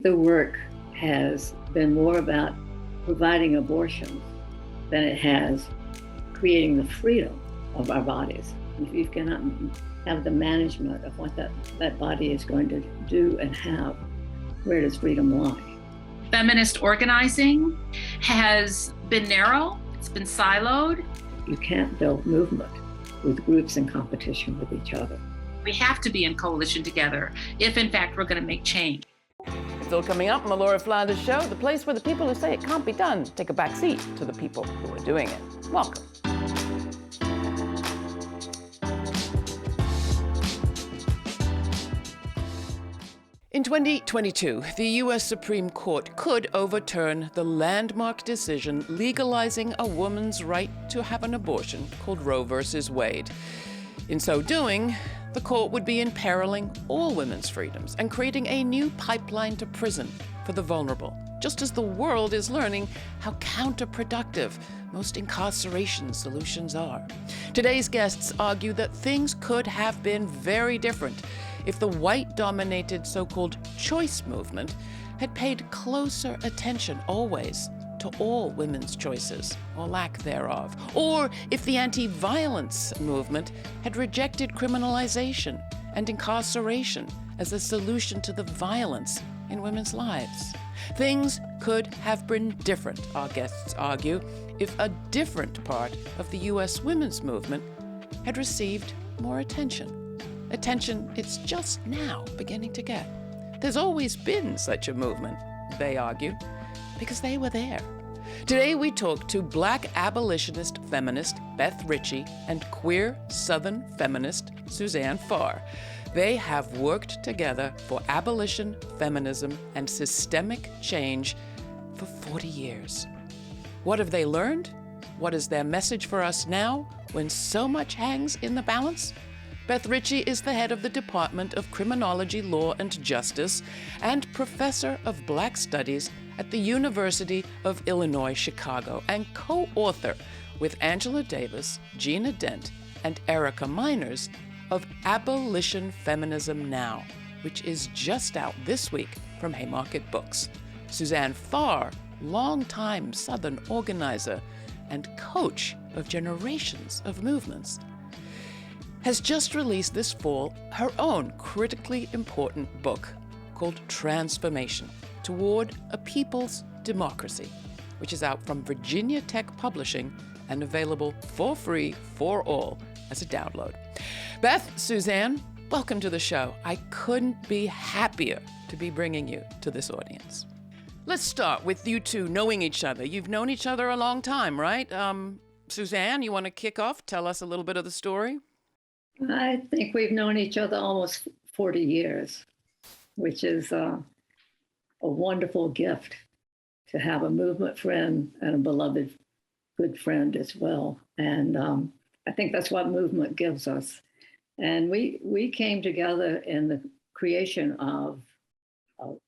The work has been more about providing abortions than it has creating the freedom of our bodies. If you cannot have the management of what that body is going to do and have, where does freedom lie? Feminist organizing has been narrow, it's been siloed. You can't build movement with groups in competition with each other. We have to be in coalition together if, in fact, we're going to make change. Still coming up on the Laura Flanders Show, the place where the people who say it can't be done take a back seat to the people who are doing it. Welcome. In 2022, the U.S. Supreme Court could overturn the landmark decision legalizing a woman's right to have an abortion called Roe v. Wade. In so doing, the court would be imperiling all women's freedoms and creating a new pipeline to prison for the vulnerable, just as the world is learning how counterproductive most incarceration solutions are. Today's guests argue that things could have been very different if the white-dominated so-called choice movement had paid closer attention always to all women's choices, or lack thereof, or if the anti-violence movement had rejected criminalization and incarceration as a solution to the violence in women's lives. Things could have been different, our guests argue, if a different part of the U.S. women's movement had received more attention. Attention it's just now beginning to get. There's always been such a movement, they argue, because they were there. Today we talk to Black abolitionist feminist Beth Richie and queer Southern feminist Suzanne Pharr. They have worked together for abolition, feminism, and systemic change for 40 years. What have they learned? What is their message for us now when so much hangs in the balance? Beth Richie is the head of the Department of Criminology, Law, and Justice and professor of Black Studies at the University of Illinois, Chicago, and co-author with Angela Davis, Gina Dent, and Erica Miners of Abolition Feminism Now, which is just out this week from Haymarket Books. Suzanne Pharr, longtime Southern organizer and coach of generations of movements, has just released this fall her own critically important book called Transformation Toward a People's Democracy, which is out from Virginia Tech Publishing and available for free for all as a download. Beth, Suzanne, welcome to the show. I couldn't be happier to be bringing you to this audience. Let's start with you two knowing each other. You've known each other a long time, right? Suzanne, you want to kick off? Tell us a little bit of the story. I think we've known each other almost 40 years, which is a wonderful gift to have a movement friend and a beloved good friend as well. And I think that's what movement gives us. And we came together in the creation of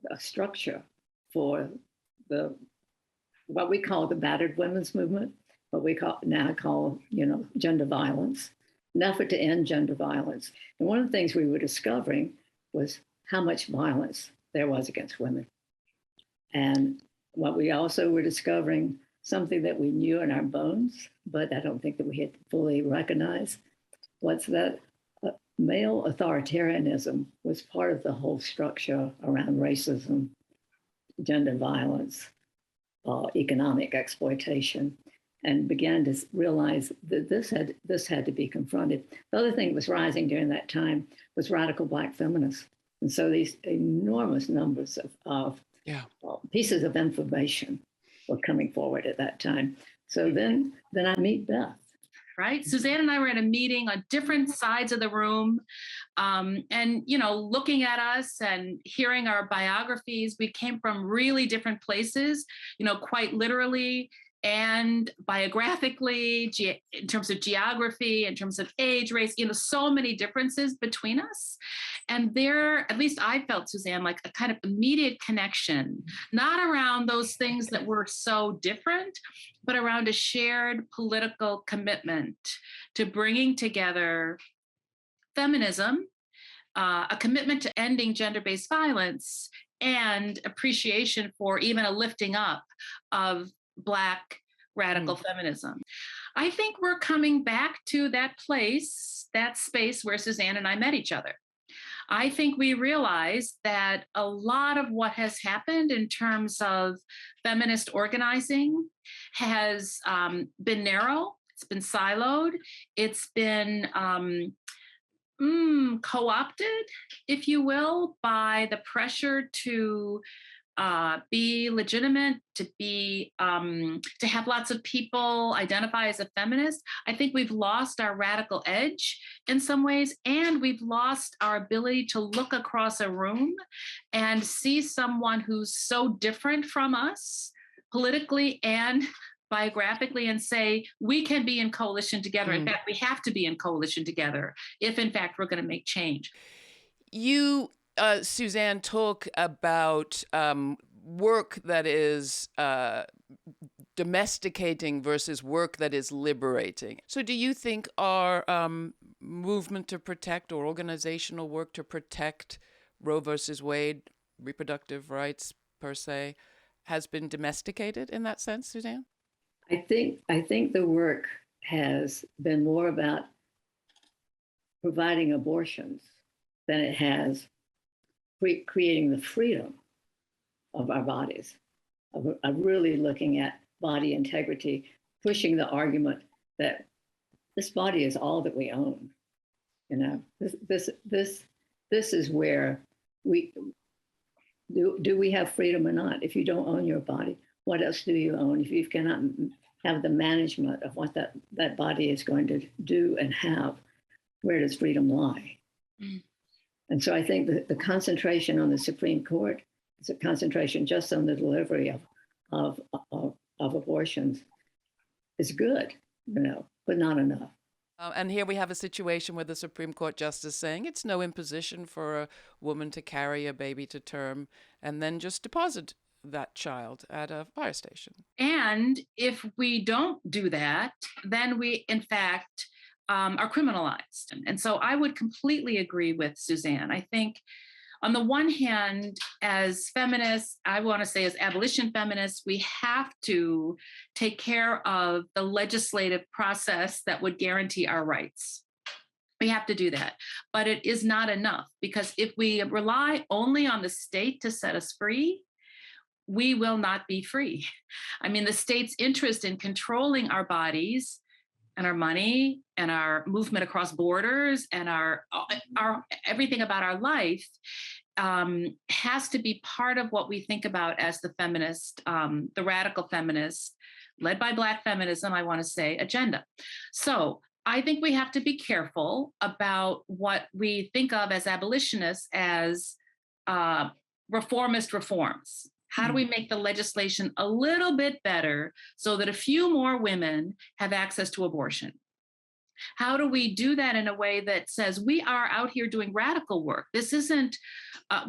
a structure for what we call the battered women's movement, what we now call gender violence. An effort to end gender violence. And one of the things we were discovering was how much violence there was against women. And what we also were discovering, something that we knew in our bones, but I don't think that we had fully recognized, was that male authoritarianism was part of the whole structure around racism, gender violence, economic exploitation, and began to realize that this had to be confronted. The other thing that was rising during that time was radical Black feminists. And so these enormous numbers of pieces of information were coming forward at that time. So then I meet Beth. Right? Suzanne and I were at a meeting on different sides of the room. And, looking at us and hearing our biographies, we came from really different places, quite literally and biographically, in terms of geography, in terms of age, race, so many differences between us. And there, at least I felt, Suzanne, like a kind of immediate connection, not around those things that were so different, but around a shared political commitment to bringing together feminism, a commitment to ending gender-based violence, and appreciation for even a lifting up of Black radical feminism. I think we're coming back to that place, that space where Suzanne and I met each other. I think we realized that a lot of what has happened in terms of feminist organizing has been narrow, it's been siloed, it's been co-opted, if you will, by the pressure to be legitimate, to have lots of people identify as a feminist. I think we've lost our radical edge in some ways, and we've lost our ability to look across a room and see someone who's so different from us politically and biographically and say, we can be in coalition together. In fact, we have to be in coalition together if, in fact, we're going to make change. You, Suzanne, talk about work that is domesticating versus work that is liberating. So do you think our movement to protect, or organizational work to protect Roe versus Wade, reproductive rights per se, has been domesticated in that sense, Suzanne? I think the work has been more about providing abortions than it has creating the freedom of our bodies, of really looking at body integrity, pushing the argument that this body is all that we own. You know, this is where we do we have freedom or not? If you don't own your body, what else do you own? If you cannot have the management of what that body is going to do and have, where does freedom lie? And so I think that the concentration on the Supreme Court is a concentration just on the delivery of abortions is good, you know, but not enough. And here we have a situation with the Supreme Court justice saying it's no imposition for a woman to carry a baby to term and then just deposit that child at a fire station. And if we don't do that, then we, in fact, are criminalized. And so I would completely agree with Suzanne. I think on the one hand, as feminists, I want to say as abolition feminists, we have to take care of the legislative process that would guarantee our rights. We have to do that. But it is not enough, because if we rely only on the state to set us free, we will not be free. I mean, the state's interest in controlling our bodies and our money and our movement across borders and our everything about our life has to be part of what we think about as the feminist, the radical feminist, led by Black feminism, I want to say, agenda. So I think we have to be careful about what we think of as abolitionists as reformist reforms. How do we make the legislation a little bit better so that a few more women have access to abortion? How do we do that in a way that says we are out here doing radical work? This isn't,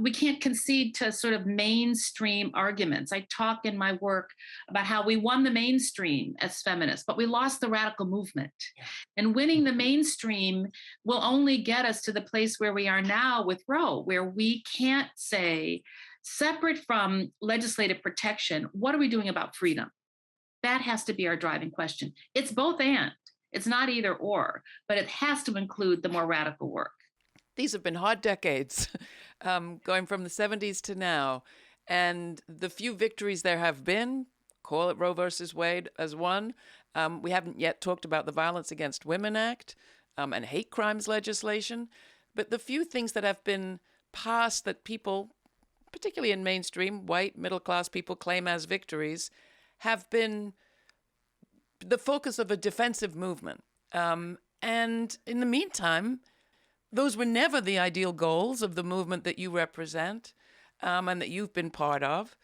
we can't concede to sort of mainstream arguments. I talk in my work about how we won the mainstream as feminists, but we lost the radical movement. Yeah. And winning the mainstream will only get us to the place where we are now with Roe, where we can't say, separate from legislative protection, what are we doing about freedom? That has to be our driving question. It's both and. It's not either or, but it has to include the more radical work. These have been hard decades, going from the 70s to now. And the few victories there have been, call it Roe versus Wade as one. We haven't yet talked about the Violence Against Women Act and hate crimes legislation. But the few things that have been passed that people, particularly in mainstream, white, middle-class people claim as victories, have been the focus of a defensive movement. And in the meantime, those were never the ideal goals of the movement that you represent and that you've been part of.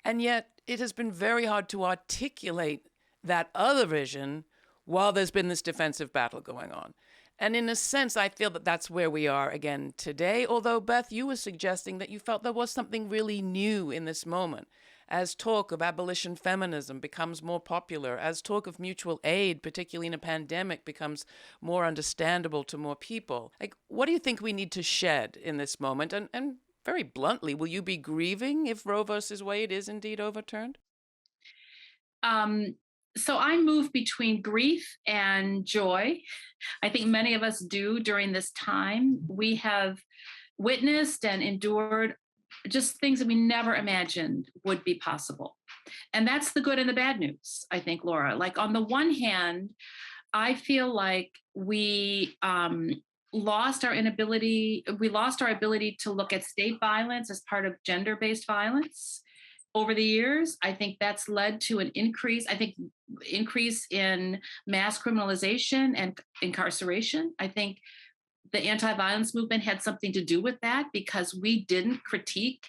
And yet it has been very hard to articulate that other vision while there's been this defensive battle going on. And in a sense, I feel that that's where we are again today. Although, Beth, you were suggesting that you felt there was something really new in this moment. As talk of abolition feminism becomes more popular, as talk of mutual aid, particularly in a pandemic, becomes more understandable to more people. Like, what do you think we need to shed in this moment? And very bluntly, will you be grieving if Roe versus Wade is indeed overturned? So I move between grief and joy. I think many of us do during this time. We have witnessed and endured just things that we never imagined would be possible. And that's the good and the bad news, I think, Laura. Like, on the one hand, I feel like we lost our ability to look at state violence as part of gender-based violence over the years. I think that's led to an increase in mass criminalization and incarceration. I think the anti-violence movement had something to do with that, because we didn't critique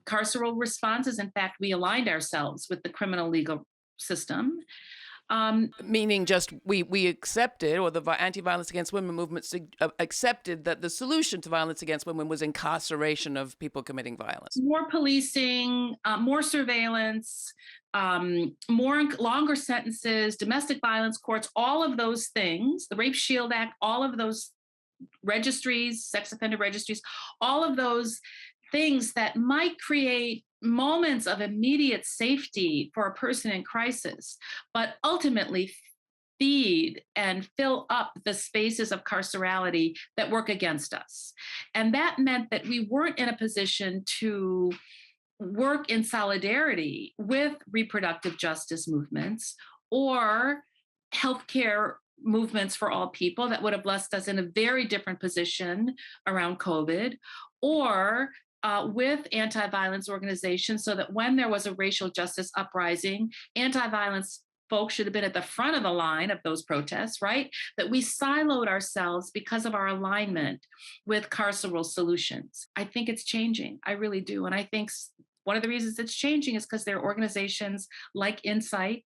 carceral responses. In fact, we aligned ourselves with the criminal legal system. Meaning just we accepted, or the anti-violence against women movement accepted that the solution to violence against women was incarceration of people committing violence. More policing, more surveillance, longer sentences, domestic violence courts, all of those things, the Rape Shield Act, all of those registries, sex offender registries, all of those things that might create moments of immediate safety for a person in crisis, but ultimately feed and fill up the spaces of carcerality that work against us. And that meant that we weren't in a position to work in solidarity with reproductive justice movements or healthcare movements for all people that would have left us in a very different position around COVID, or with anti-violence organizations, so that when there was a racial justice uprising, anti-violence folks should have been at the front of the line of those protests, right? That we siloed ourselves because of our alignment with carceral solutions. I think it's changing. I really do. And I think one of the reasons it's changing is because there are organizations like Insight,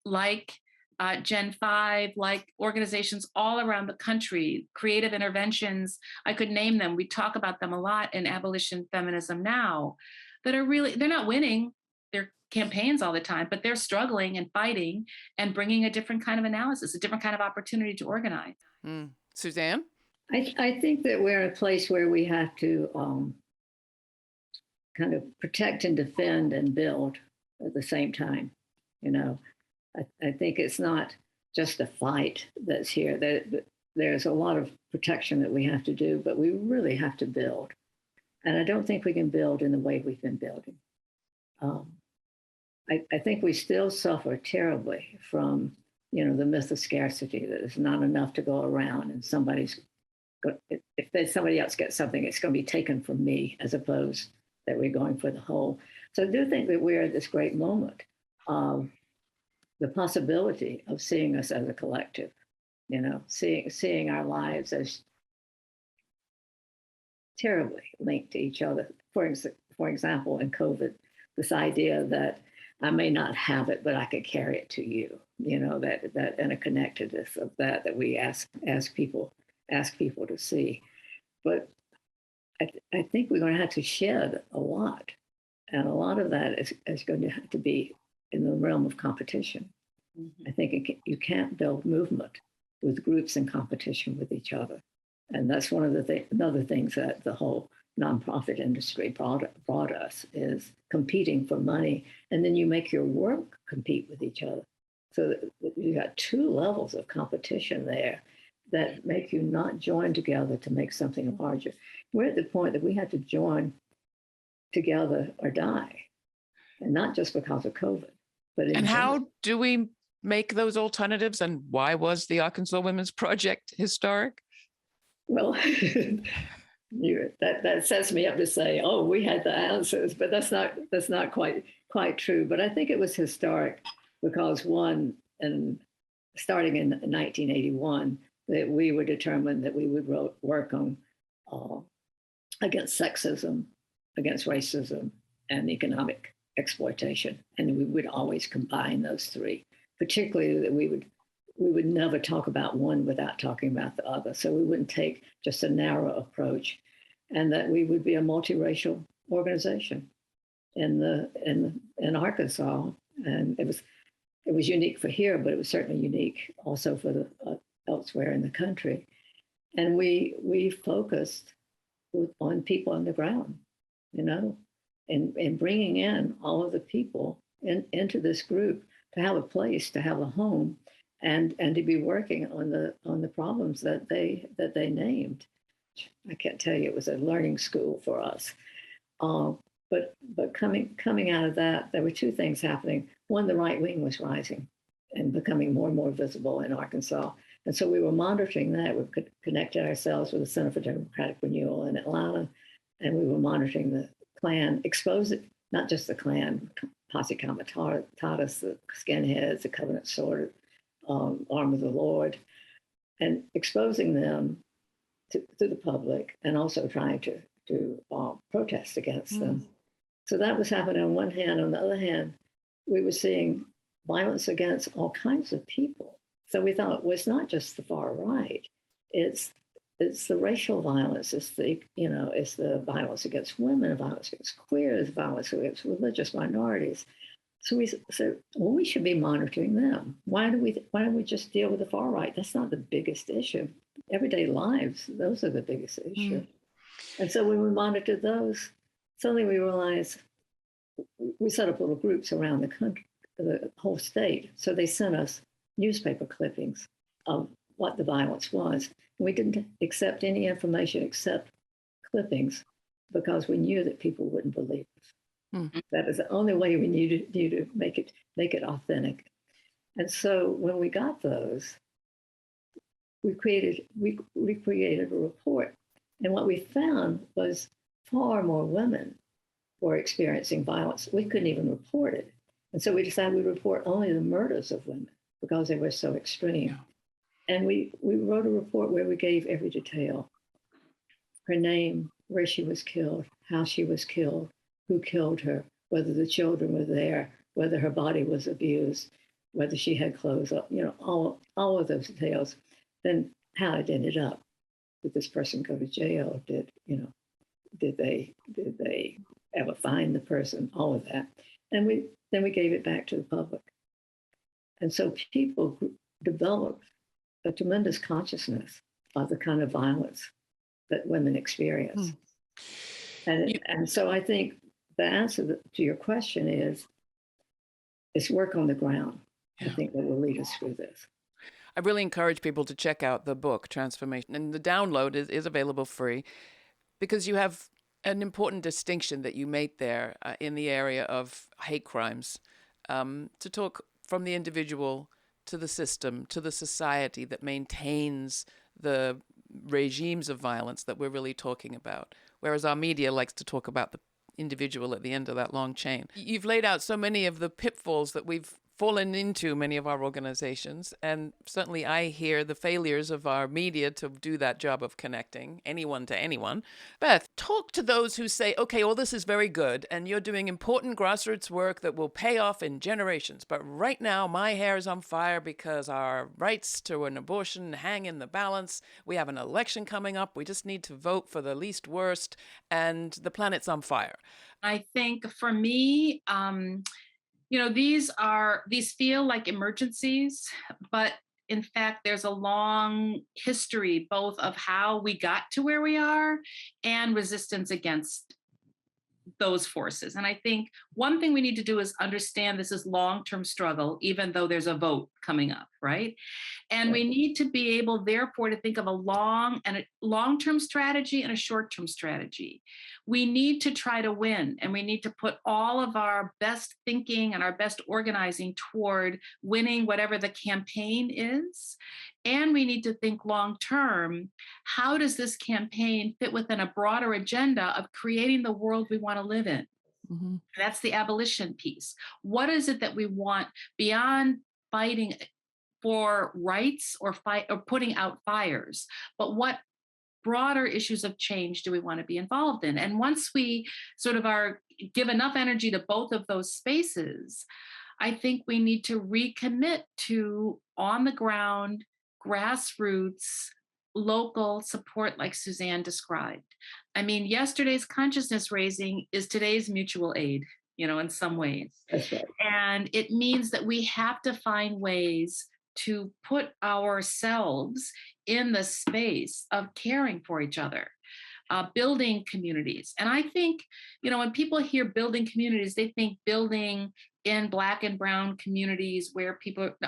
like Gen 5, like organizations all around the country, creative interventions, I could name them. We talk about them a lot in Abolition Feminism now, that are really, they're not winning their campaigns all the time, but they're struggling and fighting and bringing a different kind of analysis, a different kind of opportunity to organize. Suzanne? I think that we're in a place where we have to kind of protect and defend and build at the same time. You know, I think it's not just a fight that's here. There's a lot of protection that we have to do, but we really have to build. And I don't think we can build in the way we've been building. I think we still suffer terribly from, the myth of scarcity, that there's not enough to go around, and if there's somebody else gets something, it's going to be taken from me, as opposed that we're going for the whole. So I do think that we're at this great moment of the possibility of seeing us as a collective, seeing our lives as terribly linked to each other. For example, in COVID, this idea that I may not have it, but I could carry it to you, that interconnectedness of that we ask people to see. But I think we're going to have to shed a lot. And a lot of that is going to have to be in the realm of competition. Mm-hmm. I think you can't build movement with groups in competition with each other. And that's one of the another things that the whole nonprofit industry brought us, is competing for money. And then you make your work compete with each other. So you got two levels of competition there that make you not join together to make something larger. We're at the point that we have to join together or die, and not just because of COVID. But and how do we make those alternatives, and why was the Arkansas Women's Project historic? Well, that sets me up to say, oh, we had the answers, but that's not quite true. But I think it was historic because, one, and starting in 1981, that we were determined that we would work on against sexism, against racism, and economic exploitation, and we would always combine those three. Particularly that we would never talk about one without talking about the other. So we wouldn't take just a narrow approach, and that we would be a multiracial organization in Arkansas. And it was unique for here, but it was certainly unique also for the elsewhere in the country. And we focused on people on the ground, you know, and bringing in all of the people into this group to have a place, to have a home, and to be working on the problems that they named. I can't tell you, it was a learning school for us. But coming out of that, there were two things happening. One, the right wing was rising and becoming more and more visible in Arkansas. And so we were monitoring that. We connected ourselves with the Center for Democratic Renewal in Atlanta, and we were monitoring the Klan, exposing not just the Klan, Posse Comitatus, the skinheads, the Covenant Sword, Arm of the Lord, and exposing them to the public, and also trying to protest against them. So that was happening on one hand. On the other hand, we were seeing violence against all kinds of people. So we thought, well, it's not just the far right. It's the racial violence. It's the violence against women, violence against queers, violence against religious minorities. So we said, well, we should be monitoring them. Why don't we just deal with the far right? That's not the biggest issue. Everyday lives, those are the biggest issue. And so when we monitored those, suddenly we realized we set up little groups around the country, the whole state. So they sent us newspaper clippings of what the violence was. And we didn't accept any information except clippings because we knew that people wouldn't believe us. That is the only way we knew to make it authentic. And so when we got those, we created a report. And what we found was far more women were experiencing violence. We couldn't even report it. And so we decided we'd report only the murders of women because they were so extreme. And we wrote a report where we gave every detail: her name, where she was killed, how she was killed, who killed her, whether the children were there, whether her body was abused, whether she had clothes up, all of those details. Then how it ended up. Did this person go to jail? Did they ever find the person? All of that. And then we gave it back to the public. And so people developed a tremendous consciousness of the kind of violence that women experience. And so I think the answer to your question is work on the ground. I think that will lead us through this. I really encourage people to check out the book, Transformation. And the download is available free because you have an important distinction that you made there in the area of hate crimes, to talk from the individual to the system, to the society that maintains the regimes of violence that we're really talking about. Whereas our media likes to talk about the individual at the end of that long chain. You've laid out so many of the pitfalls that we've fallen into, many of our organizations, and certainly I hear the failures of our media to do that job of connecting anyone to anyone. Beth, talk to those who say, okay, all this is very good and you're doing important grassroots work that will pay off in generations, but right now my hair is on fire because our rights to an abortion hang in the balance. We have an election coming up. We just need to vote for the least worst and the planet's on fire. I think for me, these feel like emergencies, but in fact, there's a long history both of how we got to where we are and resistance against those forces. And I think one thing we need to do is understand this is long-term struggle, even though there's a vote coming up, right? And we need to be able, therefore, to think of a long-term strategy and a short-term strategy. We need to try to win, and we need to put all of our best thinking and our best organizing toward winning whatever the campaign is. And we need to think long-term, how does this campaign fit within a broader agenda of creating the world we want to live in? Mm-hmm. That's the abolition piece. What is it that we want beyond fighting for rights or putting out fires? But what broader issues of change do we want to be involved in? And once we sort of give enough energy to both of those spaces, I think we need to recommit to on the ground, grassroots, local support like Suzanne described. I mean, yesterday's consciousness raising is today's mutual aid, in some ways. That's right. And it means that we have to find ways to put ourselves in the space of caring for each other. building communities. And I think, when people hear building communities, they think building in Black and brown communities where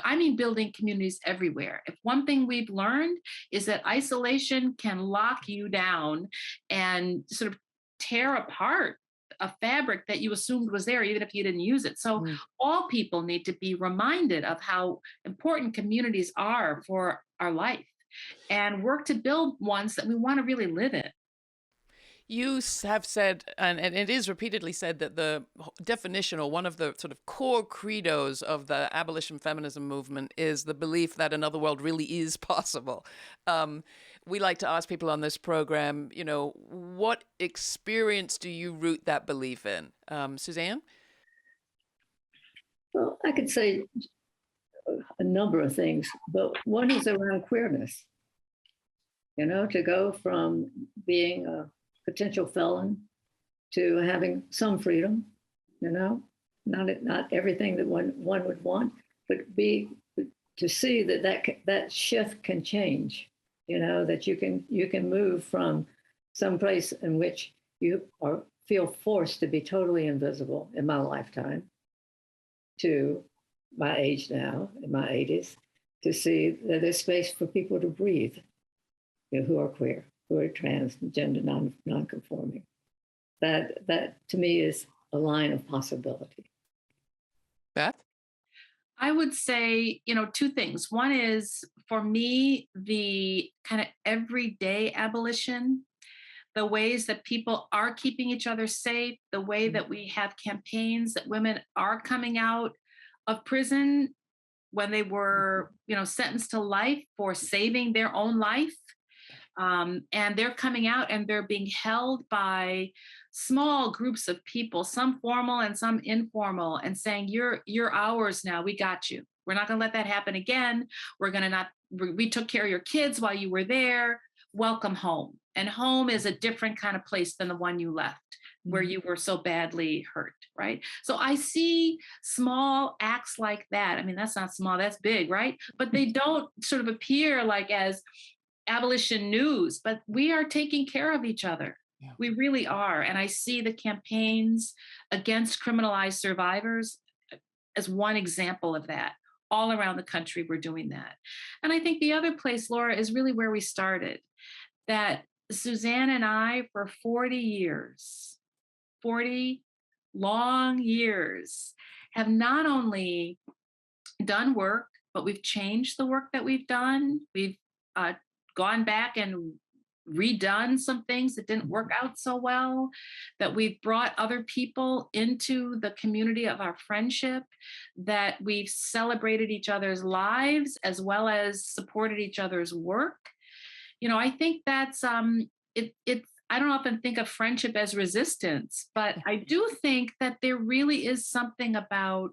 I mean, building communities everywhere. If one thing we've learned is that isolation can lock you down and sort of tear apart a fabric that you assumed was there, even if you didn't use it. So all people need to be reminded of how important communities are for our life and work to build ones that we want to really live in. You have said, and it is repeatedly said, that the definition or one of the sort of core credos of the abolition feminism movement is the belief that another world really is possible. We like to ask people on this program, what experience do you root that belief in? Suzanne? Well, I could say a number of things, but one is around queerness. To go from being a potential felon to having some freedom, not everything that one would want, but to see that shift can change, that you can move from some place in which you feel forced to be totally invisible in my lifetime to my age now, in my 80s, to see that there's space for people to breathe, who are queer, who are transgender, non-conforming. That to me is a line of possibility. Beth? I would say, two things. One is, for me, the kind of everyday abolition, the ways that people are keeping each other safe, the way that we have campaigns that women are coming out of prison when they were, sentenced to life for saving their own life. And they're coming out and they're being held by small groups of people, some formal and some informal, and saying, you're ours now. We got you. We're not going to let that happen again. We took care of your kids while you were there. Welcome home. And home is a different kind of place than the one you left, where you were so badly hurt, right? So I see small acts like that. I mean, that's not small, that's big, right? But they don't sort of appear like as abolition news, but we are taking care of each other. Yeah. We really are. And I see the campaigns against criminalized survivors as one example of that. All around the country, we're doing that. And I think the other place, Laura, is really where we started, that Suzanne and I, for 40 long years, have not only done work, but we've changed the work that we've done. We've gone back and redone some things that didn't work out so well, that we've brought other people into the community of our friendship, that we've celebrated each other's lives as well as supported each other's work. I think that's I don't often think of friendship as resistance, but I do think that there really is something about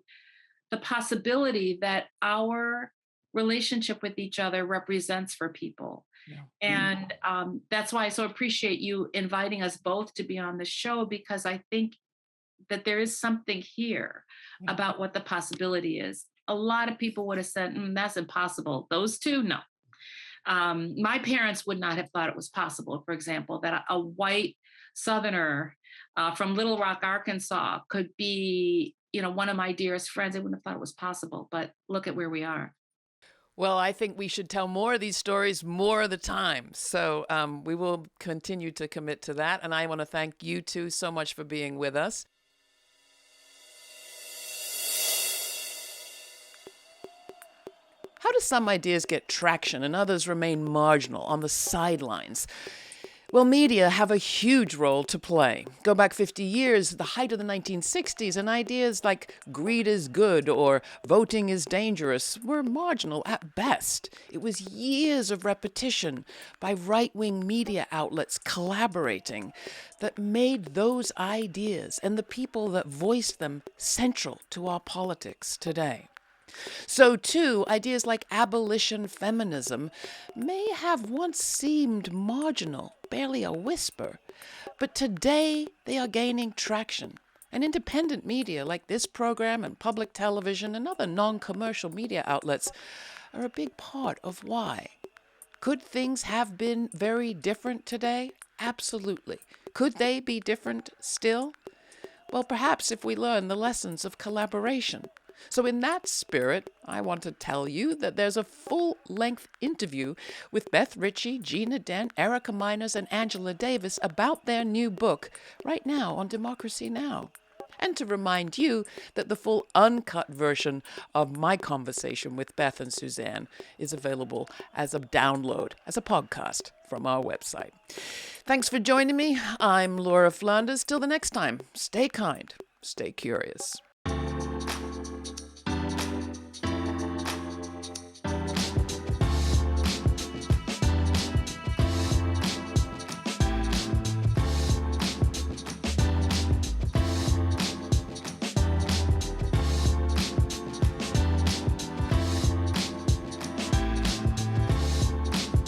the possibility that our relationship with each other represents for people. Yeah. And that's why I so appreciate you inviting us both to be on the show, because I think that there is something here about what the possibility is. A lot of people would have said, that's impossible. Those two, no. My parents would not have thought it was possible, for example, that a white Southerner from Little Rock, Arkansas could be, one of my dearest friends. They wouldn't have thought it was possible, but look at where we are. Well, I think we should tell more of these stories more of the time. So we will continue to commit to that. And I want to thank you two so much for being with us. How do some ideas get traction and others remain marginal on the sidelines? Well, media have a huge role to play. Go back 50 years, the height of the 1960s, and ideas like greed is good or voting is dangerous were marginal at best. It was years of repetition by right-wing media outlets collaborating that made those ideas and the people that voiced them central to our politics today. So, too, ideas like abolition feminism may have once seemed marginal, barely a whisper, but today they are gaining traction. And independent media like this program and public television and other non-commercial media outlets are a big part of why. Could things have been very different today? Absolutely. Could they be different still? Well, perhaps if we learn the lessons of collaboration. So in that spirit, I want to tell you that there's a full-length interview with Beth Richie, Gina Dent, Erica Miners, and Angela Davis about their new book right now on Democracy Now! And to remind you that the full uncut version of my conversation with Beth and Suzanne is available as a download, as a podcast from our website. Thanks for joining me. I'm Laura Flanders. Till the next time, stay kind, stay curious.